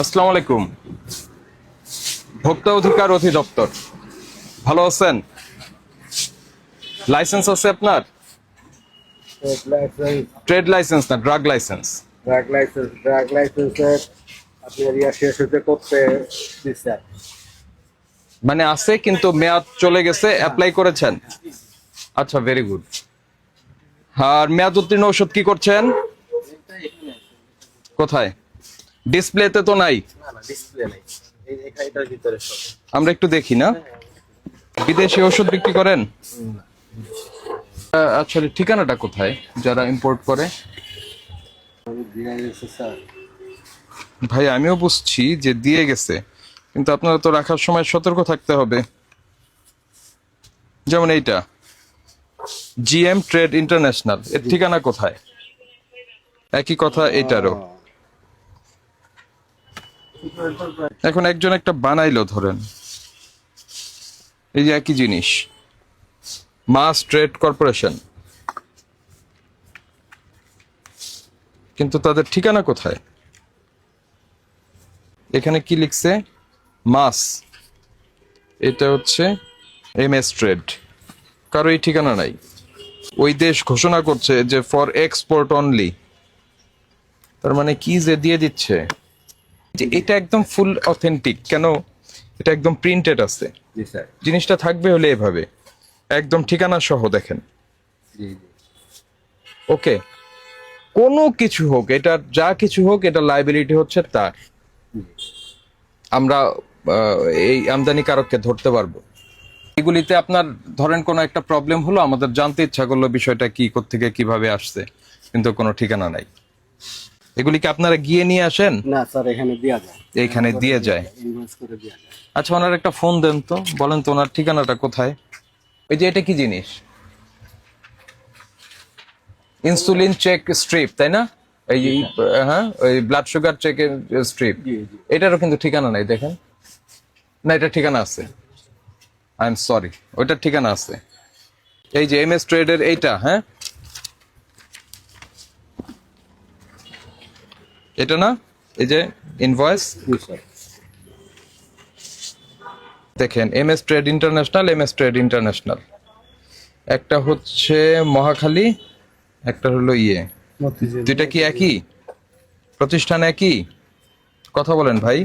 আসসালামু আলাইকুম। ভোক্তা অধিকার অধিদপ্তর, ভালো আছেন? লাইসেন্স আছে আপনার? ট্রেড লাইসেন্স না ড্রাগ লাইসেন্স? ড্রাগ লাইসেন্সের আপনার শেষ হতে করতে দিচ্ছে। মানে আছে কিন্তু মেয়াদ চলে গেছে, অ্যাপ্লাই করেছেন? আচ্ছা, ভেরি গুড। আর মেয়াদ উত্তীর্ণ ওষুধ কি করছেন? কোথায়? ডিসপ্লেতে তো নাই। না না, ডিসপ্লে নাই, এটার ভিতরে সব। আমরা একটু দেখি না। বিদেশি ওষুধ বিক্রি করেন? আচ্ছা, ঠিকানাটা কোথায় যারা ইম্পোর্ট করে? দিয়ে গেছে স্যার। ভাই আমিও বুঝছি যে দিয়ে গেছে, কিন্তু আপনারা তো রাখার সময় সতর্ক থাকতে হবে। যেমন এইটা জিএম ট্রেড ইন্টারন্যাশনাল, এর ঠিকানা কোথায়? একই কথা এটারও। এখন একজন একটা বানাইলো, ধরেন এই যে একই জিনিস, মাস ট্রেড কর্পোরেশন, কিন্তু তাদের ঠিকানা কোথায়? এখানে কি লিখছে? মাস, এটা হচ্ছে এমএস ট্রেড, কারো এই ঠিকানা নাই। ওই দেশ ঘোষণা করছে যে ফর এক্সপোর্ট অনলি, তার মানে কি যে দিয়ে দিচ্ছে যে এটা একদম ফুল অথেন্টিক। কেন? এটা একদম প্রিন্টেড আছে। জি স্যার। জিনিসটা থাকবে হলে এভাবে একদম ঠিকানা সহ, দেখেন। জি জি। ওকে, কোনো কিছু হোক, এটা যা কিছু হোক, এটা লাইবিলিটি হচ্ছে তার। আমরা এই আমদানিকারককে ধরতে পারবো। এগুলিতে আপনার ধরেন কোনো একটা প্রবলেম হলো, আমাদের জানতে ইচ্ছা করলো বিষয়টা কি, কোত্থেকে কিভাবে আসছে, কিন্তু কোনো ঠিকানা নাই। এগুলিকে আপনারা গিয়ে নিয়ে আসেন? না স্যার, এখানে দেয়া যায়, এইখানে দিয়ে যায়। ইনভয়েস করে দেয়া যায়। আচ্ছা, ওনার একটা ফোন দেন তো, বলেন তো ওনার ঠিকানাটা কোথায়। এই যে এটা কি জিনিস? ইনসুলিন চেক স্ট্রিপ, তাই না? এই যে হ্যাঁ, ওই ব্লাড সুগার চেকের স্ট্রিপ। জি জি। এটারও কিন্তু ঠিকানা নাই, দেখেন। না, এটা ঠিকানা আছে, আই এম সরি, ওইটার ঠিকানা আছে। এই যে এমএস ট্রেডের এইটা, হ্যাঁ এটা না, এই যে ইনভয়েস জি স্যার। দেখেন, MS trade international, MS trade international. একটা হচ্ছে মহাখালী, একটা হলো ইয়ে। দুইটা কি একই প্রতিষ্ঠান? একই? কথা বলেন ভাই,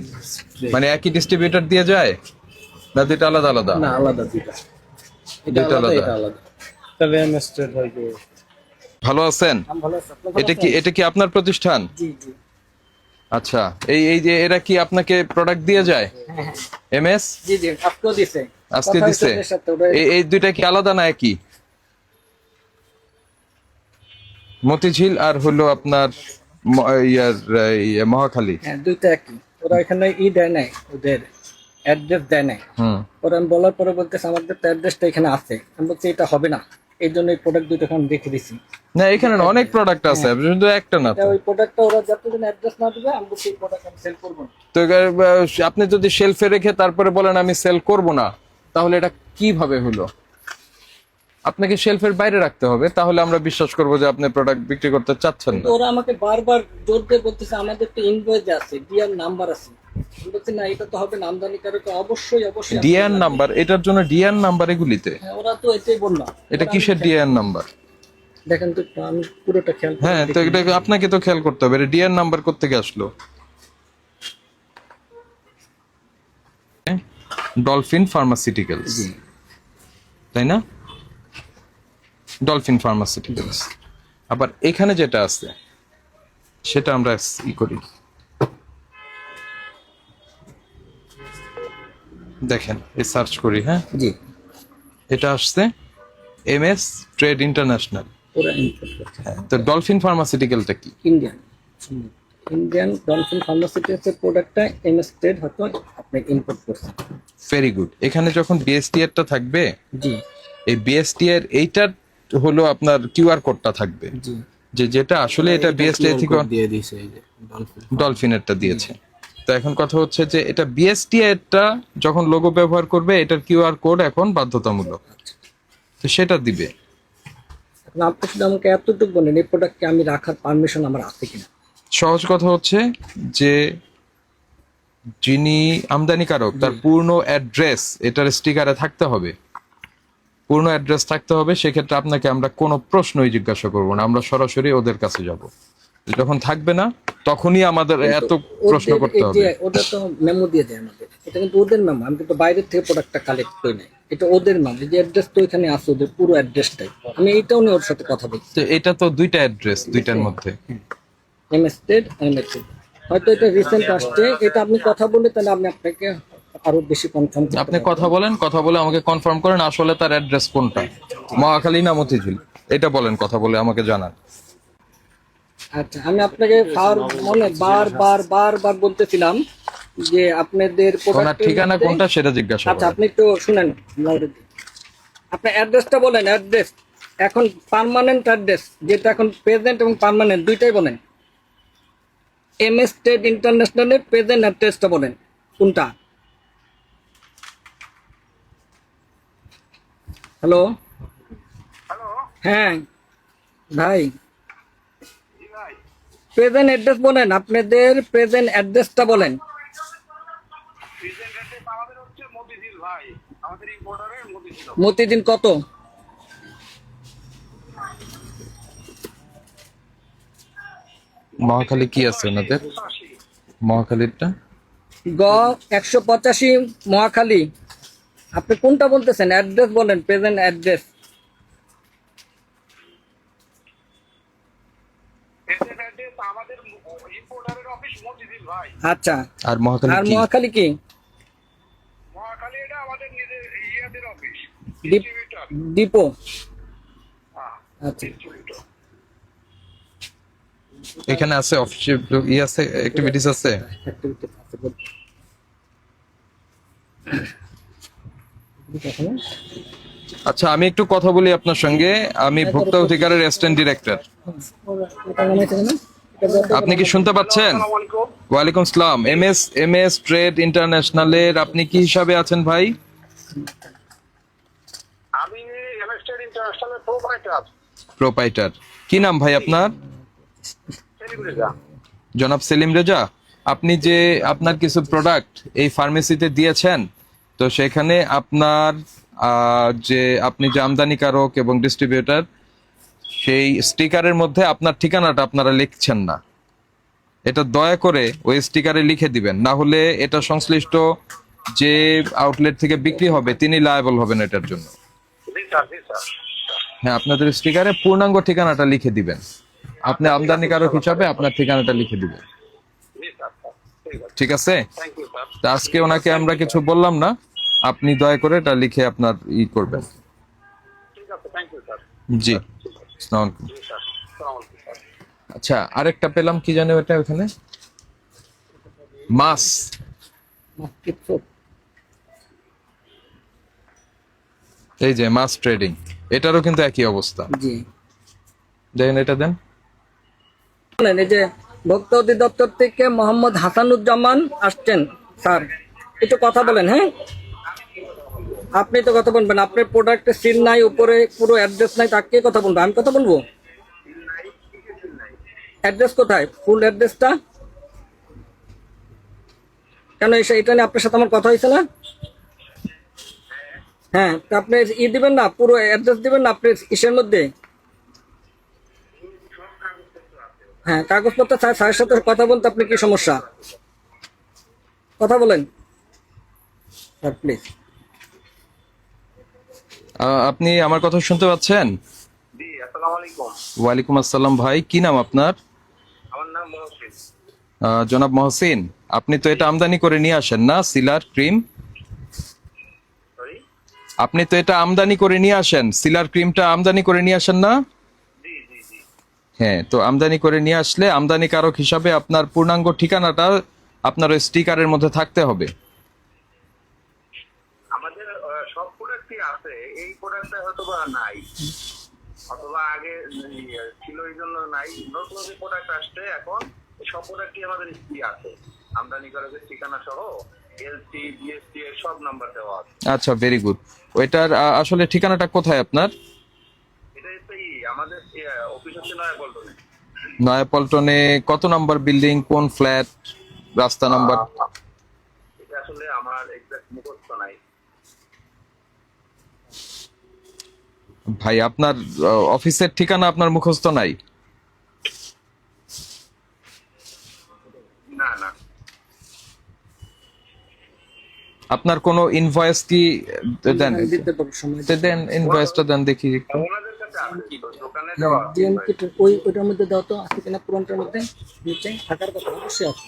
মানে একই ডিস্ট্রিবিউটর দিয়ে যায় না দুইটা আলাদা আলাদা? না, আলাদা দুইটা। এটা দুইটা আলাদা, আলাদা। এটা আলাদা। তবে এমএসটেড হয় কি? ভালো আছেন? আমি ভালো আছি, আপনি ভালো এটা আছেন? কি, এটা কি আপনার প্রতিষ্ঠান? জি জি। আচ্ছা, এই এই যে এরা কি আপনাকে প্রোডাক্ট দিয়ে যায়? হ্যাঁ এমএস জি জি, আজকেও দিছে। আজকে কথা দিছে? হয়েছে ওদের সাথে, ওরা এই এই দুইটা কি আলাদা না একই? মতিঝিল আর হলো আপনার ইয়ার মহাখালী। হ্যাঁ, দুইটা একই। ওরা এখানে দেয় নাই, ওদের অ্যাড্রেস দেয় নাই। হুম। ওরা আমি বলার পরে বলতেছে আমাদের তো অ্যাড্রেসটা এখানে আছে। আমি বলছি এটা হবে না, এই জন্য এই প্রোডাক্ট দুটো এখন রেখে দিছি। না, এখানে না, অনেক প্রোডাক্ট আছে, শুধু একটা না তো। ওই প্রোডাক্টটা ওরা যতদিন অ্যাড্রেস না দিবে, আমি বলছি এই প্রোডাক্ট আমি সেল করবো না। তো আপনি যদি শেলফে রেখে তারপরে বলেন আমি সেল করব না, তাহলে এটা কিভাবে হলো? আপনাকে শেলফের বাইরে রাখতে হবে, তাহলে আমরা বিশ্বাস করবো যে আপনি প্রোডাক্ট বিক্রি করতে চাচ্ছেন না। তো ওরা আমাকে বারবার জোর দিয়ে বলতেছে আমাদের তো ইনভয়েস আছে, ডিআর নাম্বার আছে। আমি বলছি না, এটা তো হবে না, আমদানিকারক অবশ্যই অবশ্যই ডিএন নাম্বার, এটার জন্য ডিএন নাম্বার এগুলিতে? হ্যাঁ, ওরা তো এটাই বললো। এটা কিসের ডিএন নাম্বার? দেখেন তো একটু, আমি পুরোটা খেয়াল করে হ্যাঁ, তো দেখি। এটা আপনাকে তো খেয়াল করতে হবে, এটা ডিএন নাম্বার কোত্থেকে আসলো? ডলফিন ফার্মাসিউটিক্যালস, তাই না? Dolphin pharmaceuticals. আবার এখানে যেটা আছে সেটা আমরা ই করি, দেখেন এই সার্চ করি, হ্যাঁ জি। এটা আসছে এমএস ট্রেড ইন্টারন্যাশনাল। ওরা ইনপুট করছে তো ডলফিন ফার্মাসিউটিক্যালটা কি? ইন্ডিয়ান, ইন্ডিয়ান ডলফিন ফার্মাসিউটিক্যালস প্রোডাক্টটা এমএসটেড হয়তো আপনি ইম্পোর্ট করছেন। Very good. এখানে যখন বিএসটিআর টা থাকবে, জি এই বিএসটিআর এইটার হলো আপনার কিউআর কোডটা থাকবে, জি। যে যেটা আসলে এটা বিএসটিআর থেকে দিয়ে দিয়েছে এই যে ডলফিন। ডলফিনেরটা দিয়েছে। তো এখন কথা হচ্ছে যে এটা বিএসটিআরটা যখন লোগো ব্যবহার করবে, এটার কিউআর কোড এখন বাধ্যতামূলক, তো সেটা দিবে। এখন আপনি শুধু আমাকে এতটুকু বলেন, এই প্রোডাক্টকে আমি রাখার পারমিশন আমার আছে কিনা? সহজ কথা হচ্ছে যে যিনি আমদানিকারক তার পূর্ণ অ্যাড্রেস এটার স্টিকারে থাকতে হবে, পূর্ণ অ্যাড্রেস থাকতে হবে। সেক্ষেত্রে আপনাকে আমরা কোনো প্রশ্নই জিজ্ঞাসা করবো না, আমরা সরাসরি ওদের কাছে যাব। যখন থাকবে না তখনই আমাদের এত প্রশ্ন ওদের করতে এই হবে। যে ওটা তো মেমো দিয়ে দেয় আমাদের, এটা কিন্তু ওদের মেমো, আমি কিন্তু বাইরের থেকে প্রোডাক্টটা কালেক্ট করি নাই, এটা ওদের মেমো। যে অ্যাড্রেস তো এখানে আছে, ওদের পুরো অ্যাড্রেসটাই। আমি এইটাও নিয়ে ওর সাথে কথা বলছি। তো এটা তো দুইটা অ্যাড্রেস, দুইটার মধ্যে। এমএসটেড এমএসটেড হয়তো এটা রিসেন্ট আসছে, এটা আপনি কথা বলে তাহলে আমি আপনাকে আরো বেশি কনফার্ম আপনি কথা বলেন, কথা বলে আমাকে কনফার্ম করেন আসলে তার অ্যাড্রেস কোনটা, মহাখালী না মতিঝিল, এটা বলেন, কথা বলে আমাকে জানান। আচ্ছা, আমি আপনাকে মনে বারবার বলতেছিলাম যে আপনাদের ওনার প্রোডাক্টের ঠিকানা মধ্যে- কোনটা সেটা জিজ্ঞাসা আচ্ছা, করেন। আপনি একটু শুনেন, আপনার অ্যাড্রেসটা বলেন। অ্যাড্রেস এখন পার্মানেন্ট অ্যাড্রেস, যেটা এখন প্রেজেন্ট এবং পার্মানেন্ট দুইটাই বলেন। এমএস স্টেট ইন্টারন্যাশনালের প্রেজেন্ট অ্যাড্রেসটা বলেন কোনটা। হ্যালো, হ্যাঁ ভাই, প্রেজেন্ট অ্যাড্রেস বলেন, আপনাদের প্রেজেন্ট অ্যাড্রেসটা বলেন। আমাদের হচ্ছে মতিঝিল ভাই, আমাদের এই বর্ডারের মতিঝিল। মতিদিন কত? মহাখালী কি আছে ওনাদের, মহাখালীরটা? গ 185 মহাখালী। আপনি কোনটা বলতেছেন? অ্যাড্রেস বলেন, প্রেজেন্ট অ্যাড্রেস। আমাদের ইম্পোর্টারের অফিস মতিঝিল ভাই। আচ্ছা, আর মহাখালী আর কি? মহাখালী কি? মহাখালী এটা আমাদের নিজের ইয়াদের অফিস, ডিপ- ডিস্ট্রিবিউটর। ডিপো। হ্যাঁ, আচ্ছা, ডিস্ট্রিবিউটর। এখানে আছে অফিসিয়াল ই আছে, অ্যাক্টিভিটিস আছে। আচ্ছা, আমি একটু কথা বলি আপনার সঙ্গে। আমি ভোক্তা অধিকারের অ্যাসিস্ট্যান্ট ডিরেক্টর। আপনি কি শুনতে পাচ্ছেন? আসসালামু আলাইকুম। ওয়ালাইকুম আসসালাম। এমএস ট্রেড ইন্টারন্যাশনালের আপনি কি হিসাবে আছেন ভাই? আমি এমএসটেড ইন্টারন্যাশনালের প্রোপাইটার প্রোপাইটার। কি নাম ভাই আপনার? সেলিম রেজা। জনাব সেলিম রেজা। আপনি যে আপনার কিছু প্রোডাক্ট এই ফার্মেসিতে দিয়েছেন, তো সেখানে আপনার যে আপনি যে আমদানিকারক এবং ডিস্ট্রিবিউটর, সেই স্টিকারের মধ্যে আপনার ঠিকানাটা আপনারা লিখছেন না। এটা দয়া করে ওই স্টিকারে লিখে দিবেন, না হলে এটা সংশ্লিষ্ট যে আউটলেট থেকে বিক্রি হবে তিনি লায়াবল হবেন এটার জন্য। জি স্যার, জি স্যার। হ্যাঁ, আপনাদের স্টিকারে পূর্ণাঙ্গ ঠিকানাটা লিখে দিবেন। আপনি আমদানিকারক হিসাবে আপনার ঠিকানাটা লিখে দিবেন, জি স্যার, ঠিক আছে। ঠিক আছে? Thank you sir. তা আজকে ওনাকে আমরা কিছু বললাম না, আপনি দয়া করে এটা লিখে আপনার করবেন। ঠিক আছে, থ্যাংক ইউ স্যার। জি, আসসালামু আলাইকুম। জি স্যার, আসসালামু আলাইকুম স্যার। আচ্ছা, আরেকটা পেলাম, কি জানে ওটা ওখানে, মাছ। এই যে মাছ ট্রেডিং, এটারও কিন্তু একই অবস্থা। জি, দেখেন, এটা দেন। বলেন, এই যে ভোক্তা অধিদপ্তর থেকে মোহাম্মদ হাসানুজ্জামান আসছেন স্যার, একটু কথা বলেন। হ্যাঁ, আপনি তো কথা বলবেন, আপনার প্রোডাক্টের সিল নাই, উপরে পুরো অ্যাড্রেস নাই, তাকে কথা বলবো? আমি কথা বলবো? অ্যাড্রেস কোথায়, ফুল অ্যাড্রেসটা? কেন এটা নিয়ে আপনার সাথে আমার কথা হয়েছে না? হ্যাঁ, তো আপনি দিবেন না, পুরো অ্যাড্রেস দিবেন না আপনার ইসের মধ্যে? হ্যাঁ, কাগজপত্র স্যারের সাথে কথা বলতে আপনি কি সমস্যা? কথা বলেন স্যার, প্লিজ। আপনি আমার কথা শুনতে পাচ্ছেন? জি, আসসালামু আলাইকুম। ওয়ালাইকুম আসসালাম ভাই, কি নাম আপনার? আমার নাম মহসিন। জনাব মহসিন, আপনি তো এটা আমদানি করে নিয়ে আসেন না, সিলার ক্রিম? সরি। আপনি তো এটা আমদানি করে নিয়ে আসেন, সিলার ক্রিমটা আমদানি করে নিয়ে আসেন না? জি জি জি। হ্যাঁ, তো আমদানি করে নিয়ে আসলে আমদানিকারক হিসাবে আপনার পূর্ণাঙ্গ ঠিকানাটা আপনার ওই স্টিকারের মধ্যে থাকতে হবে। আমাদের সব প্রোডাক্টই আছে, এই প্রোডাক্টটা হয়তো বা নাই, অথবা আগে ছিল এই জন্য নাই। নতুন যে প্রোডাক্ট আসছে এখন, এই সব প্রোডাক্টই আমাদের আছে, আমদানিকারকের ঠিকানা সহ এলসি জিএসটি এর সব নাম্বার দেওয়া আছে। আচ্ছা, ভেরি গুড। ওইটার আসলে ঠিকানাটা কোথায় আপনার? এটা হচ্ছে আমাদের অফিস হচ্ছে নয়াপল্টনে। নয়াপল্টনে কত নম্বর বিল্ডিং, কোন ফ্ল্যাট, রাস্তা নাম্বার? মুখস্থ নাই। ভাই আপনার অফিসের ঠিকানা আপনার মুখস্থ নাই? না না, আপনার কোনো ইনভয়েস কি দেন? দিতে পারবো সময় দেন ইনভয়েসটা দেন দেখি একটু। ওনাদের কাছে আছে তো, দোকানে দেওয়া আছে। জিএমপি ওই ওইটার মধ্যে দাও তো, আছে কিনা পুরোটার মধ্যে নিচে থাকার কথা অবশ্যই আছে।